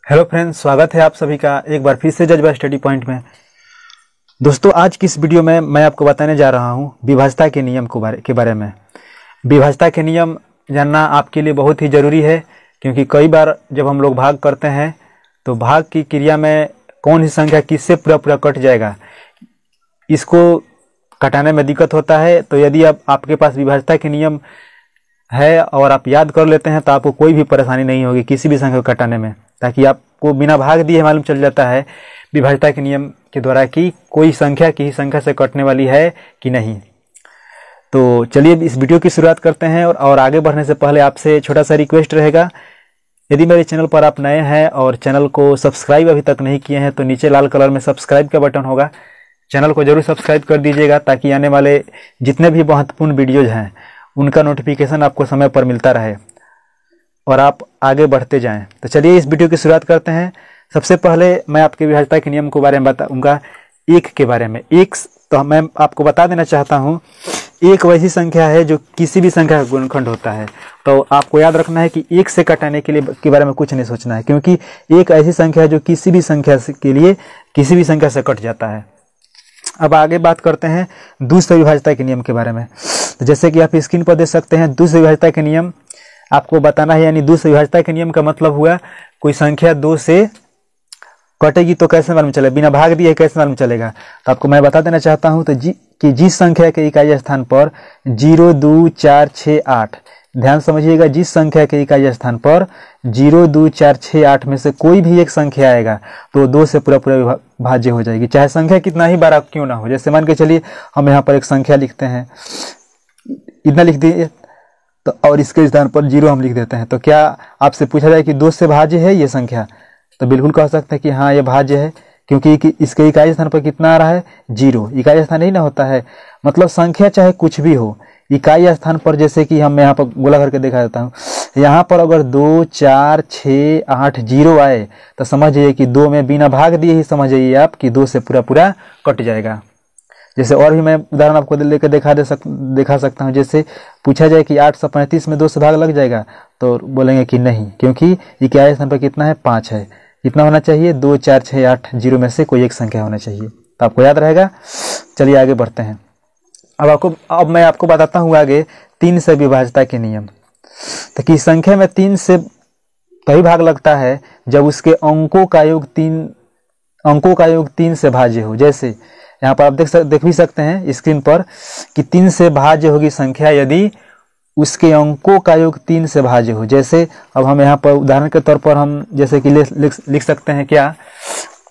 Hello friends, स्वागत है आप सभी का एक बार फिर से जज्बा स्टडी पॉइंट में। दोस्तों, आज की इस वीडियो में मैं आपको बताने जा रहा हूं विभाज्यता के नियम के बारे में। विभाज्यता के नियम जानना आपके लिए बहुत ही ज़रूरी है, क्योंकि कई बार जब हम लोग भाग करते हैं तो भाग की क्रिया में कौन सी संख्या किससे पूरा पूरा कट जाएगा, इसको कटाने में दिक्कत होता है। तो यदि आपके पास विभाज्यता के नियम है और आप याद कर लेते हैं तो आपको कोई भी परेशानी नहीं होगी किसी भी संख्या को कटाने में, ताकि आपको बिना भाग दिए मालूम चल जाता है विभाज्यता के नियम के द्वारा कि कोई संख्या किसी संख्या से कटने वाली है कि नहीं। तो चलिए इस वीडियो की शुरुआत करते हैं। और आगे बढ़ने से पहले आपसे छोटा सा रिक्वेस्ट रहेगा, यदि मेरे चैनल पर आप नए हैं और चैनल को सब्सक्राइब अभी तक नहीं किए हैं तो नीचे लाल कलर में सब्सक्राइब का बटन होगा, चैनल को जरूर सब्सक्राइब कर दीजिएगा, ताकि आने वाले जितने भी महत्वपूर्ण वीडियोज हैं उनका नोटिफिकेशन आपको समय पर मिलता रहे और आप आगे बढ़ते जाएं। तो चलिए इस वीडियो की शुरुआत करते हैं। सबसे पहले मैं आपके विभाज्यता के नियम के बारे में बताऊंगा, एक के बारे में। एक तो मैं आपको बता देना चाहता हूं, एक वैसी संख्या है जो किसी भी संख्या का गुणनखंड होता है। तो आपको याद रखना है कि एक से कटाने के बारे में कुछ नहीं सोचना है, क्योंकि एक ऐसी संख्या है जो किसी भी संख्या के लिए किसी भी संख्या से कट जाता है। अब आगे बात करते हैं दूसरे विभाज्यता के नियम के बारे में। तो जैसे कि आप स्क्रीन पर देख सकते हैं, दूसरे विभाज्यता के नियम आपको बताना है, यानी दूसरे विभाज्यता के नियम का मतलब हुआ कोई संख्या दो से कटेगी तो कैसे मालूम चलेगा, बिना भाग दिए कैसे मालूम चलेगा। तो आपको मैं बता देना चाहता हूं तो कि जिस संख्या के इकाई स्थान पर 0, 2, 4, 6, 8, ध्यान समझिएगा, जिस संख्या के इकाई स्थान पर 0, 2, 4, 6, 8 में से कोई भी एक संख्या आएगा तो 2 से पूरा पूरा भाज्य हो जाएगी, चाहे संख्या कितना ही बार क्यों ना हो। जैसे मान के चलिए हम यहाँ पर एक संख्या लिखते हैं, इतना लिख दिए तो, और इसके स्थान पर 0 हम लिख देते हैं, तो क्या आपसे पूछा जाए कि 2 से भाज्य है ये संख्या, तो बिल्कुल कह सकते हैं कि हाँ ये भाज्य है, क्योंकि इसके इकाई स्थान पर कितना आ रहा है 0, इकाई स्थान नहीं ना होता है। मतलब संख्या चाहे कुछ भी हो, इकाई स्थान पर, जैसे कि हम यहाँ पर गोला करके दिखा देता हूँ, यहाँ पर अगर 2, 4, 6, 8, 0 आए तो समझ जाइए कि 2 में बिना भाग दिए ही समझ जाइए आप कि 2 से पूरा पूरा कट जाएगा। जैसे और भी मैं उदाहरण आपको लेकर दिखा सकता हूँ। जैसे पूछा जाए कि 835 में 2 से भाग लग जाएगा, तो बोलेंगे कि नहीं, क्योंकि इकाई स्थान पर कितना है 5 है, कितना होना चाहिए 2, 4, 6, 8, 0 में से कोई एक संख्या होना चाहिए। तो आपको याद रहेगा। चलिए आगे बढ़ते हैं। अब मैं आपको बताता हूँ आगे 3 से विभाज्यता के नियम। तो कि संख्या में 3 से तभी भाग लगता है जब उसके अंकों का योग 3 से भाज्य हो। जैसे यहाँ पर आप देख भी सकते हैं स्क्रीन पर कि 3 से भाज्य होगी संख्या यदि उसके अंकों का योग 3 से भाज्य हो। जैसे अब हम यहाँ पर उदाहरण के तौर पर हम जैसे कि लिख सकते हैं क्या,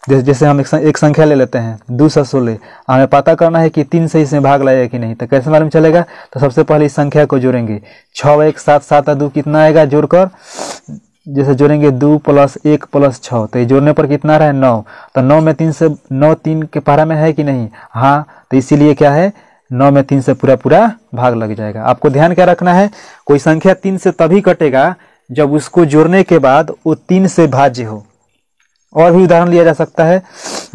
जैसे हम एक संख्या ले लेते हैं 2 से 16, हमें पता करना है कि 3 से इसमें भाग लगेगा कि नहीं। तो कैसे मालूम चलेगा, तो सबसे पहले इस संख्या को जोड़ेंगे, 6, 1, 7, 7 और 2 कितना आएगा जोड़कर, जैसे जोड़ेंगे 2 + 1 + 6, तो ये जोड़ने पर कितना रहा है 9। तो 9 में 3 से 9 3 के पहाड़ा में है कि नहीं, हाँ, तो इसीलिए क्या है 9 में 3 से पूरा पूरा भाग लग जाएगा। आपको ध्यान क्या रखना है, कोई संख्या 3 से तभी कटेगा जब उसको जोड़ने के बाद वो 3 से भाज्य हो। और भी उदाहरण लिया जा सकता है,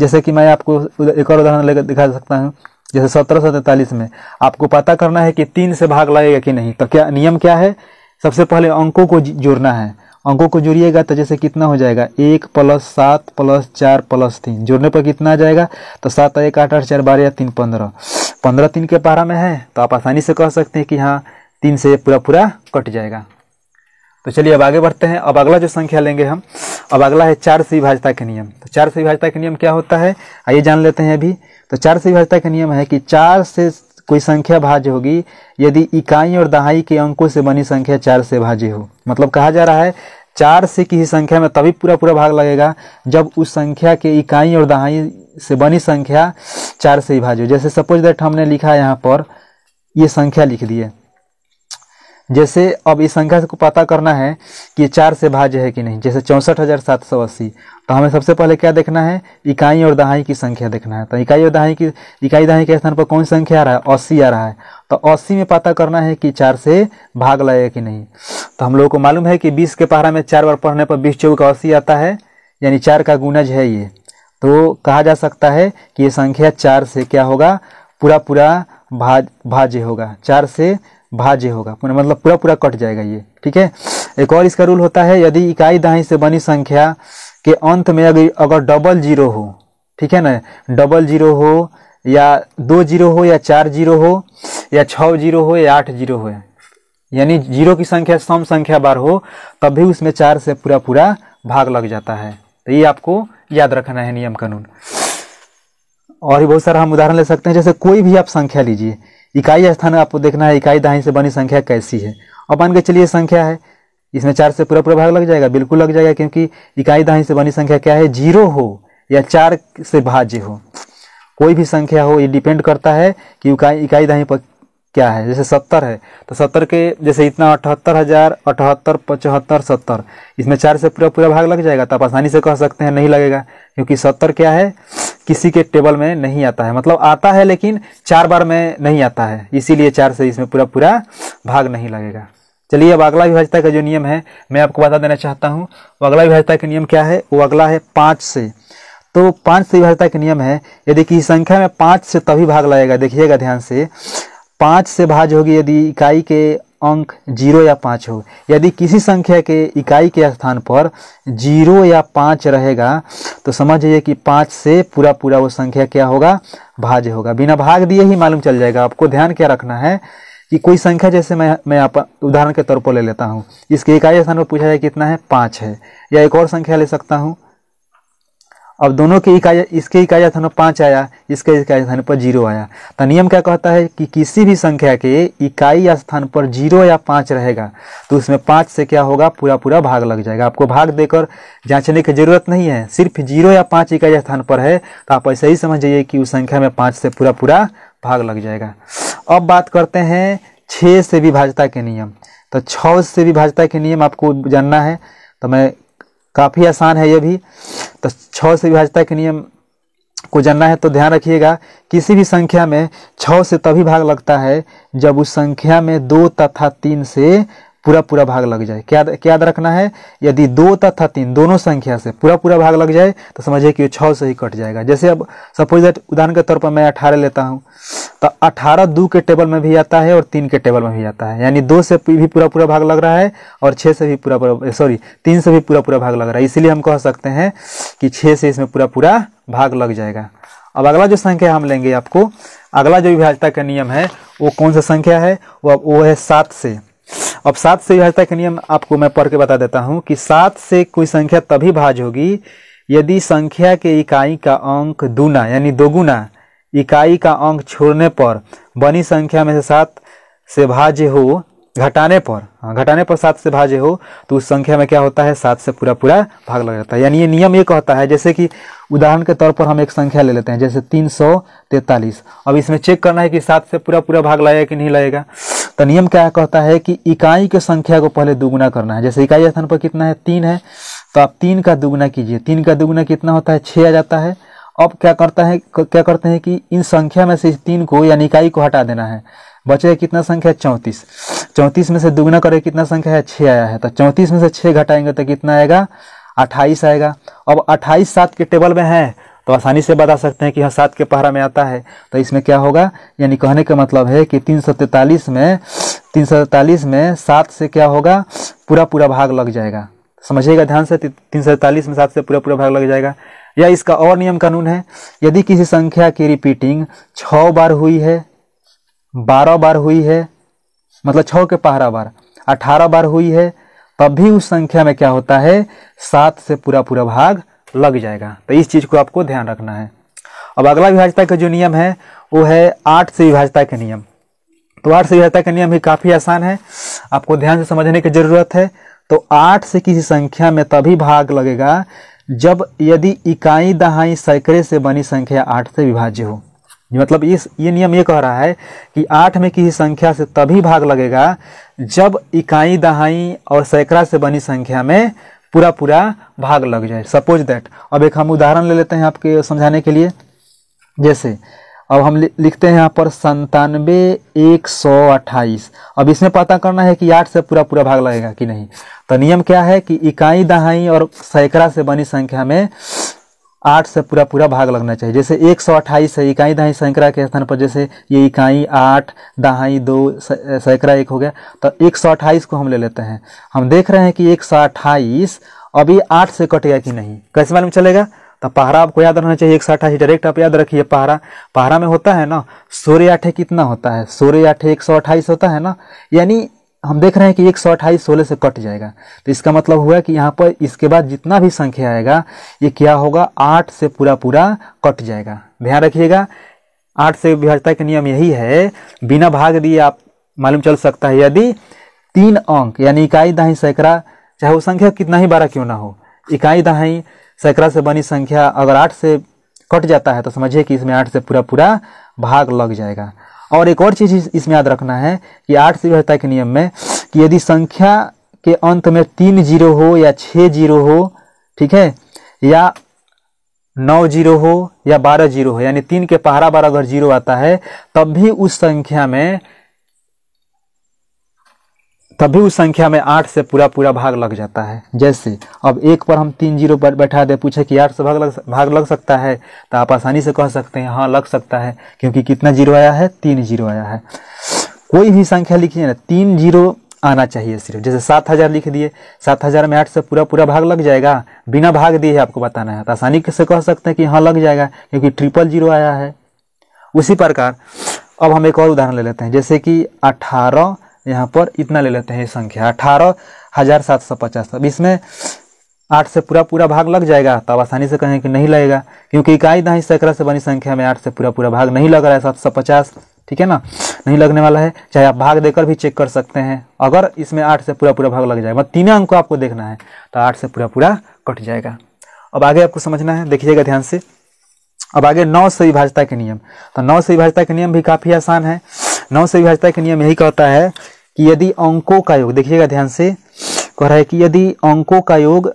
जैसे कि मैं आपको एक और उदाहरण लेकर दिखा सकता हूँ। जैसे 1743 में आपको पता करना है कि 3 से भाग लगेगा कि नहीं। तो क्या नियम क्या है, सबसे पहले अंकों को जोड़ना है। अंकों को जोड़िएगा तो जैसे कितना हो जाएगा 1 + 7 + 4 + 3, जोड़ने पर कितना आ जाएगा, तो 7 1 8 8 4 12 3 15, 15 3 के पहाड़ा में है, तो आप आसानी से कह सकते हैं कि हाँ 3 से पूरा पूरा कट जाएगा। तो चलिए अब आगे बढ़ते हैं। अब अगला जो संख्या लेंगे हम, अब अगला है 4 से विभाज्यता के नियम। तो 4 से विभाज्यता के नियम क्या होता है, आइए जान लेते हैं अभी। तो 4 से विभाज्यता का नियम है कि 4 से कोई संख्या भाज्य होगी यदि इकाई और दहाई के अंकों से बनी संख्या 4 से भाज्य हो। मतलब कहा जा रहा है 4 से किसी संख्या में तभी पूरा पूरा भाग लगेगा जब उस संख्या के इकाई और दहाई से बनी संख्या 4 से भाज्य हो। जैसे सपोज दैट हमने लिखा है यहाँ पर ये संख्या लिख दिए, जैसे अब इस संख्या को पता करना है कि 4 से भाज्य है कि नहीं। जैसे 64,780, तो हमें सबसे पहले क्या देखना है, इकाई और दहाई की संख्या देखना है। तो इकाई दहाई के स्थान पर कौन सी संख्या आ रहा है, 80 आ रहा है। तो 80 में पता करना है कि 4 से भाग लगेगा कि नहीं। तो हम लोगों को मालूम है कि 20 के पहाड़ा में 4 बार पढ़ने पर 20 × 4 = 80 आता है, यानी 4 का गुणज है ये। तो कहा जा सकता है कि ये संख्या 4 से क्या होगा, पूरा पूरा भाज्य होगा, 4 से भाज्य होगा, मतलब पूरा पूरा कट जाएगा ये, ठीक है। एक और इसका रूल होता है, यदि इकाई दहाई से बनी संख्या के अंत में अगर डबल जीरो हो, ठीक है ना, डबल जीरो हो या 2 जीरो हो या 4 जीरो हो या 6 जीरो हो या 8 जीरो हो, यानी जीरो की संख्या सम संख्या बार हो, तब भी उसमें 4 से पूरा पूरा भाग लग जाता है। तो ये आपको याद रखना है नियम कानून। और भी बहुत सारा हम उदाहरण ले सकते हैं, जैसे कोई भी आप संख्या लीजिए, इकाई स्थान आपको देखना है इकाई दहाई से बनी संख्या कैसी है। अब मान के चलिए संख्या है, इसमें 4 से पूरा पूरा भाग लग जाएगा, बिल्कुल लग जाएगा, क्योंकि इकाई दहाई से बनी संख्या क्या है, 0 हो या 4 से भाज्य हो, कोई भी संख्या हो, ये डिपेंड करता है कि इकाई दहाई पर क्या है। जैसे 70 है तो 70 के जैसे इतना 78,000, 78, 75, 70, इसमें 4 से पूरा पूरा भाग लग जाएगा। तो आप आसानी से कह सकते हैं नहीं लगेगा, क्योंकि 70 क्या है, किसी के टेबल में नहीं आता है, मतलब आता है लेकिन 4 बार में नहीं आता है, इसीलिए 4 से इसमें पूरा पूरा भाग नहीं लगेगा। चलिए अब अगला विभाज्यता का जो नियम है मैं आपको बता देना चाहता हूँ। वो अगला विभाज्यता का नियम क्या है, वो अगला है 5 से। तो 5 से विभाज्यता का नियम है, यदि किसी संख्या में 5 से तभी भाग लगेगा, देखिएगा ध्यान से, 5 से भाज्य होगी यदि इकाई के अंक 0 या 5 हो। यदि किसी संख्या के इकाई के स्थान पर 0 या 5 रहेगा तो समझ जाइए कि 5 से पूरा पूरा वो संख्या क्या होगा, भाज्य होगा। बिना भाग दिए ही मालूम चल जाएगा। आपको ध्यान क्या रखना है कि कोई संख्या, जैसे मैं आप उदाहरण के तौर पर ले लेता हूँ, इसके इकाई स्थान पर पूछा जाए कितना है, 5 है, या एक और संख्या ले सकता हूँ। अब दोनों के इकाई, इसके इकाई स्थान पर 5 आया, इसके इकाई स्थान पर 0 आया। तो नियम क्या कहता है कि किसी भी संख्या के इकाई स्थान पर 0 या 5 रहेगा तो उसमें 5 से क्या होगा, पूरा पूरा भाग लग जाएगा। आपको भाग देकर जांचने की जरूरत नहीं है, सिर्फ 0 या 5 इकाई स्थान पर है तो आप ऐसे ही समझ जाइए कि उस संख्या में 5 से पूरा पूरा भाग लग जाएगा। अब बात करते हैं 6 से विभाज्यता के नियम। तो 6 से विभाज्यता के नियम आपको जानना है, तो मैं काफ़ी आसान है ये भी। तो 6 से विभाज्यता के नियम को जानना है तो ध्यान रखिएगा, किसी भी संख्या में 6 से तभी भाग लगता है जब उस संख्या में 2 तथा 3 से पूरा पूरा भाग लग जाए। क्या याद रखना है, यदि 2 तथा 3 दोनों संख्या से पूरा पूरा भाग लग जाए तो समझिए कि वो 6 से ही कट जाएगा। जैसे अब सपोज दैट उदाहरण के तौर पर मैं 18 लेता हूँ, तो 18 2 के टेबल में भी आता है और 3 के टेबल में भी आता है, यानी 2 से भी पूरा पूरा भाग लग रहा है और 6 से भी पूरा पूरा 3 से भी पूरा पूरा भाग लग रहा है। इसीलिए हम कह सकते हैं कि 6 से इसमें पूरा पूरा भाग लग जाएगा। अब अगला जो संख्या हम लेंगे, आपको अगला जो विभाज्यता का नियम है वो कौन सा संख्या है, वो है 7 से। अब 7 से विभाज्यता का नियम आपको मैं पढ़ के बता देता हूं कि 7 से कोई संख्या तभी भाज्य होगी यदि संख्या के इकाई का अंक दूना यानी दोगुना इकाई का अंक छोड़ने पर बनी संख्या में से 7 से भाज्य हो, घटाने पर 7 से भाज्य हो तो उस संख्या में क्या होता है, 7 से पूरा पूरा भाग लग जाता है। यानी ये नियम ये कहता है, जैसे कि उदाहरण के तौर पर हम एक संख्या ले लेते हैं, जैसे 343। अब इसमें चेक करना है कि 7 से पूरा पूरा भाग लगेगा कि नहीं लगेगा। तो नियम क्या कहता है कि इकाई के संख्या को पहले दुगुना करना है। जैसे इकाई स्थान पर कितना है, 3 है, तो आप 3 का दुगुना कीजिए। 3 का दुगुना कितना होता है, 6 आ जाता है। अब क्या करते हैं कि इन संख्या में से 3 को यानी इकाई को हटा देना है, बचे कितना संख्या, 34। 34 में से दुगुना करें कितना संख्या है, 6 आया है, तो 34 में से 6 घटाएंगे तो कितना आएगा, 28 आएगा। अब 28 7 के टेबल में है तो आसानी से बता सकते हैं कि यह 7 के पहरा में आता है, तो इसमें क्या होगा, यानी कहने का मतलब है कि 343 में 7 से क्या होगा, पूरा पूरा भाग लग जाएगा। समझिएगा ध्यान से, 343 में 7 से पूरा पूरा भाग लग जाएगा। या इसका और नियम कानून है, यदि किसी संख्या की रिपीटिंग 6 बार हुई है, 12 बार हुई है, मतलब 6 के पहरा बार 18 बार हुई है, तब भी उस संख्या में क्या होता है, 7 से पूरा पूरा भाग लग जाएगा। तो इस चीज को आपको ध्यान रखना है। अब अगला विभाज्यता का जो नियम है वो है 8 से विभाज्यता का नियम। तो 8 से विभाज्यता का नियम भी काफी आसान है, आपको ध्यान से समझने की जरूरत है। तो 8 से किसी संख्या में तभी भाग लगेगा जब यदि इकाई दहाई सैकड़े से बनी संख्या 8 से विभाज्य हो। मतलब ये नियम ये कह रहा है कि 8 में किसी संख्या से तभी भाग लगेगा जब इकाई दहाई और सैकड़ा से बनी संख्या में पूरा पूरा भाग लग जाए। सपोज दैट, अब एक हम उदाहरण ले लेते हैं आपके समझाने के लिए। जैसे अब हम लिखते हैं यहाँ पर 97,128। अब इसमें पता करना है कि 8 से पूरा पूरा भाग लगेगा कि नहीं। तो नियम क्या है कि इकाई दहाई और सैकड़ा से बनी संख्या में 8 से पूरा पूरा भाग लगना चाहिए। जैसे 128 है, इकाई दहाई सैकड़ा के स्थान पर, जैसे ये इकाई 8 दहाई 2 सैकड़ा 1 हो गया, तो 128 को हम ले लेते हैं। हम देख रहे हैं कि 128 अभी 8 से कटेगा कि नहीं, कैसे मालूम चलेगा? तो पहाड़ा आपको याद रखना चाहिए। 128 डायरेक्ट आप याद रखिए। पहाड़ा में होता है ना 16 8 कितना होता है, 16 8 128 होता है ना, यानी हम देख रहे हैं कि 128 16 से कट जाएगा। तो इसका मतलब हुआ कि यहाँ पर इसके बाद जितना भी संख्या आएगा ये क्या होगा, 8 से पूरा पूरा कट जाएगा। ध्यान रखिएगा, 8 से विभाज्यता का नियम यही है, बिना भाग दिए आप मालूम चल सकता है। यदि 3 अंक यानी इकाई दहाई सैकड़ा, चाहे वो संख्या कितना ही बड़ा क्यों ना हो, इकाई दहाई सैकड़ा से बनी संख्या अगर 8 से कट जाता है तो समझिए कि इसमें 8 से पूरा पूरा भाग लग जाएगा। और एक और चीज इसमें याद रखना है कि 8 से विभाज्यता के नियम में कि यदि संख्या के अंत में 3 जीरो हो या 6 जीरो हो, ठीक है, या 9 जीरो हो या 12 जीरो हो, यानी 3 के पहाड़ा बार अगर जीरो आता है तब भी उस संख्या में 8 से पूरा पूरा भाग लग जाता है। जैसे अब 1 पर हम 3 जीरो पर बैठा दे, पूछे कि 8 से भाग लग सकता है, तो आप आसानी से कह सकते हैं हाँ लग सकता है, क्योंकि कितना जीरो आया है, 3 जीरो आया है। कोई भी संख्या लिखिए ना 3 जीरो आना चाहिए सिर्फ। जैसे 7000 लिख दिए, 7000 में 8 से पूरा पूरा भाग लग जाएगा, बिना भाग दिए आपको बताना है, तो आसानी से कह सकते हैं कि हाँ लग जाएगा, क्योंकि 000 आया है। उसी प्रकार अब हम एक और उदाहरण ले लेते हैं, जैसे कि 18, यहाँ पर इतना ले लेते हैं संख्या 18,750। अब इसमें 8 से पूरा पूरा भाग लग जाएगा, तो आप आसानी से कहें कि नहीं लगेगा, क्योंकि इकाई दहाई सैकड़ा से बनी संख्या में 8 से पूरा पूरा भाग नहीं लग रहा है, 750, ठीक है ना, नहीं लगने वाला है। चाहे आप भाग देकर भी चेक कर सकते हैं, अगर इसमें 8 से पूरा पूरा भाग लग जाएगा, मतलब 3 अंक को आपको देखना है, तो 8 से पूरा पूरा कट जाएगा। अब आगे आपको समझना है, देखिएगा ध्यान से। अब आगे 9 से विभाज्यता के नियम। तो 9 से विभाज्यता के नियम भी काफी आसान है। 9 से विभाज्यता के नियम यही कहता है कि यदि अंकों का योग, देखिएगा ध्यान से, कह रहा है कि यदि अंकों का योग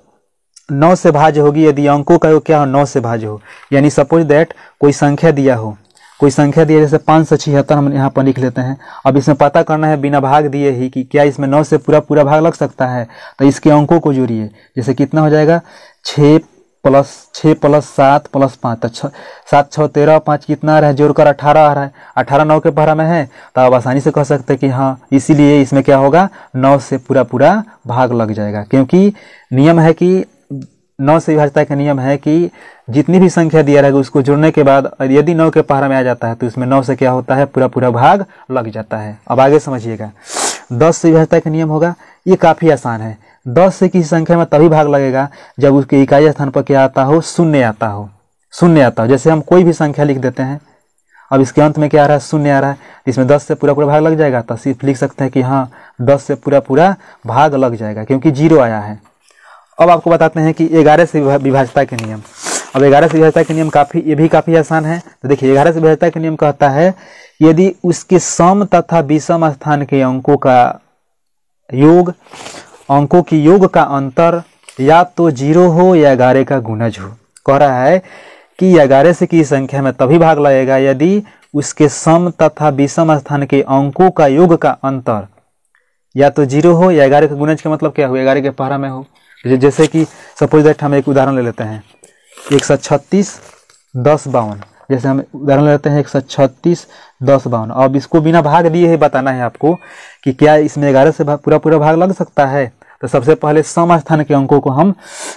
9 से भाज्य होगी, यदि अंकों का योग क्या हो, 9 से भाज्य हो, यानी सपोज दैट कोई संख्या दिया हो, कोई संख्या दिया जैसे 576 हम यहाँ पर लिख लेते हैं। अब इसमें पता करना है बिना भाग दिए ही कि क्या इसमें 9 से पूरा पूरा भाग लग सकता है, तो इसके अंकों को जोड़िए। जैसे कितना हो जाएगा, 6 + 7 + 5, तो 7 6 13, 5 कितना आ रहा है, जोड़कर 18 आ रहा है, 18 9 के पहाड़ा में है, तो आप आसानी से कह सकते हैं कि हाँ, इसीलिए इसमें क्या होगा, 9 से पूरा पूरा भाग लग जाएगा। क्योंकि नियम है कि 9 से विभाज्यता का नियम है कि जितनी भी संख्या दिया रहेगा उसको जोड़ने के बाद यदि 9 के पहाड़ा में आ जाता है तो इसमें 9 से क्या होता है, पूरा पूरा भाग लग जाता है। अब आगे समझिएगा, 10 से विभाज्यता का नियम होगा, ये काफी आसान है। 10 से किसी संख्या में तभी भाग लगेगा जब उसके इकाई स्थान पर क्या आता हो, शून्य आता हो। जैसे हम कोई भी संख्या लिख देते हैं, अब इसके अंत में क्या आ रहा है, शून्य आ रहा है, इसमें 10 से पूरा पूरा भाग लग जाएगा, तो सिर्फ लिख सकते हैं कि हाँ 10 से पूरा पूरा भाग लग जाएगा, क्योंकि 0 आया है। अब आपको बताते हैं कि 11 से विभाज्यता के नियम। अब 11 से विभाज्यता के नियम ये भी काफी आसान है। तो देखिए 11 से विभाज्यता के नियम कहता है यदि उसके सम तथा विषम स्थान के अंकों का योग, अंकों की योग का अंतर या तो 0 हो या 11 का गुणज हो। कह रहा है कि 11 से की संख्या में तभी भाग लगेगा यदि उसके सम तथा विषम स्थान के अंकों का योग का अंतर या तो 0 हो या 11 का गुणज का मतलब क्या हो, 11 के पहाड़ा में हो। जैसे कि सपोज दैट हम एक उदाहरण ले लेते हैं, 136 10 52। जैसे हम उदाहरण ले लेते हैं 136 10 52। अब इसको बिना भाग दिए ही बताना है आपको कि क्या इसमें 11 से पूरा पूरा भाग लग सकता है। तो सबसे पहले सम स्थान के अंकों को हम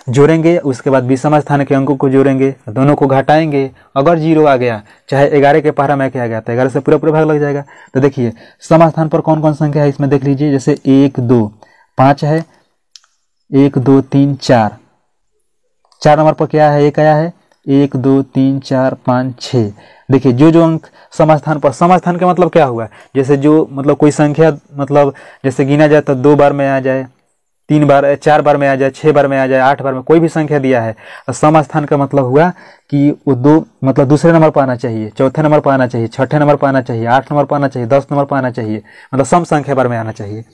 जोड़ेंगे, उसके बाद विषम स्थान के अंकों को जोड़ेंगे, दोनों को घटाएंगे, अगर 0 आ गया चाहे 11 के पहाड़ा में क्या गया तो 11 से पूरा पूरा भाग लग जाएगा। तो देखिए सम स्थान पर कौन कौन संख्या है इसमें देख लीजिए, जैसे 1 2 5 है, 1 2 3 4, 4 नंबर पर क्या है, 1 आया है, 1 2 3 4 5 6। देखिए जो अंक सम स्थान पर, सम स्थान का मतलब क्या हुआ, जैसे जो मतलब कोई संख्या मतलब जैसे गिना जाए तो 2 बार में आ जाए, 3 बार 4 बार में आ जाए, 6 बार में आ जाए, 8 बार में, कोई भी संख्या दिया है तो सम स्थान का मतलब हुआ कि वो 2 मतलब दूसरे नंबर पर आना चाहिए, चौथे नंबर पर आना चाहिए, छठे नंबर पर आना चाहिए, 8 नंबर पर आना चाहिए, 10 नंबर पर आना चाहिए, मतलब सम संख्या बार में आना चाहिए।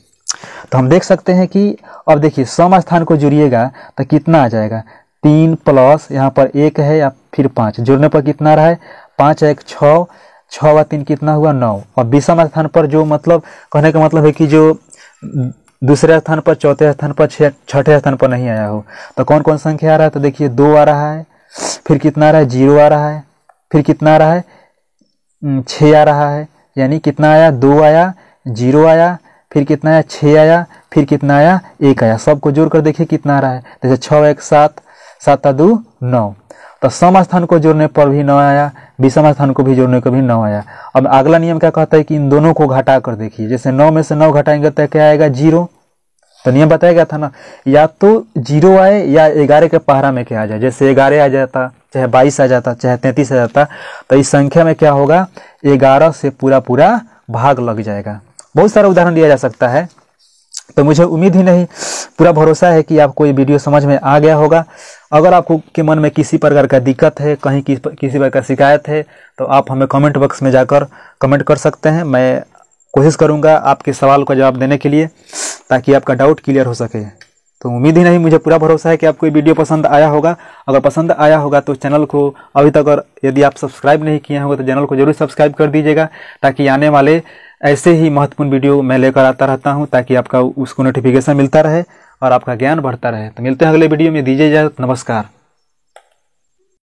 तो हम देख सकते हैं कि अब देखिए सम स्थान को जोड़िएगा तो कितना आ जाएगा, 3 प्लस यहाँ पर 1 है या फिर 5, जोड़ने पर कितना रहा है, 5 1 6, 6 व 3 कितना हुआ 9। और विषम स्थान पर जो मतलब कहने का मतलब है कि जो दूसरे स्थान पर, चौथे स्थान पर, छठे स्थान पर नहीं आया हो, तो कौन कौन संख्या आ रहा है, तो देखिए 2 आ रहा है, फिर कितना आ रहा है 0 आ रहा है, फिर कितना आ रहा है 6 आ रहा है, यानी कितना आया 2 आया, 0 आया, फिर कितना आया 6 आया, फिर कितना आया 1 आया। सबको जोड़कर देखिए कितना आ रहा है, जैसे 6 1 7, 7 2 9। तो सम स्थान को जोड़ने पर भी 9 आया, विषम स्थान को भी जोड़ने को भी 9 आया। अब अगला नियम क्या कहता है कि इन दोनों को घटा कर देखिए, जैसे 9 में से 9 घटाएंगे तो क्या आएगा 0। तो नियम बताया गया था ना, या तो 0 आए या 11 के पहाड़ा में क्या आ जाए, जैसे 11 आ जाता, चाहे 22 आ जाता, चाहे 33 आ जाता, तो इस संख्या में क्या होगा 11 से पूरा पूरा भाग लग जाएगा। बहुत सारा उदाहरण दिया जा सकता है। तो मुझे उम्मीद ही नहीं, पूरा भरोसा है कि आपको ये वीडियो समझ में आ गया होगा। अगर आपको के मन में किसी प्रकार का दिक्कत है, कहीं किसी प्रकार का शिकायत है, तो आप हमें कमेंट बॉक्स में जाकर कमेंट कर सकते हैं। मैं कोशिश करूंगा आपके सवाल का जवाब देने के लिए, ताकि आपका डाउट क्लियर हो सके। तो उम्मीद ही नहीं, मुझे पूरा भरोसा है कि आपको ये वीडियो पसंद आया होगा। अगर पसंद आया होगा तो चैनल को अभी तक अगर यदि आप सब्सक्राइब नहीं किए होंगे तो चैनल को जरूर सब्सक्राइब कर दीजिएगा, ताकि आने वाले ऐसे ही महत्वपूर्ण वीडियो मैं लेकर आता रहता हूं, ताकि आपका उसको नोटिफिकेशन मिलता रहे और आपका ज्ञान बढ़ता रहे। तो मिलते हैं अगले वीडियो में, दीजिए इजाजत, नमस्कार।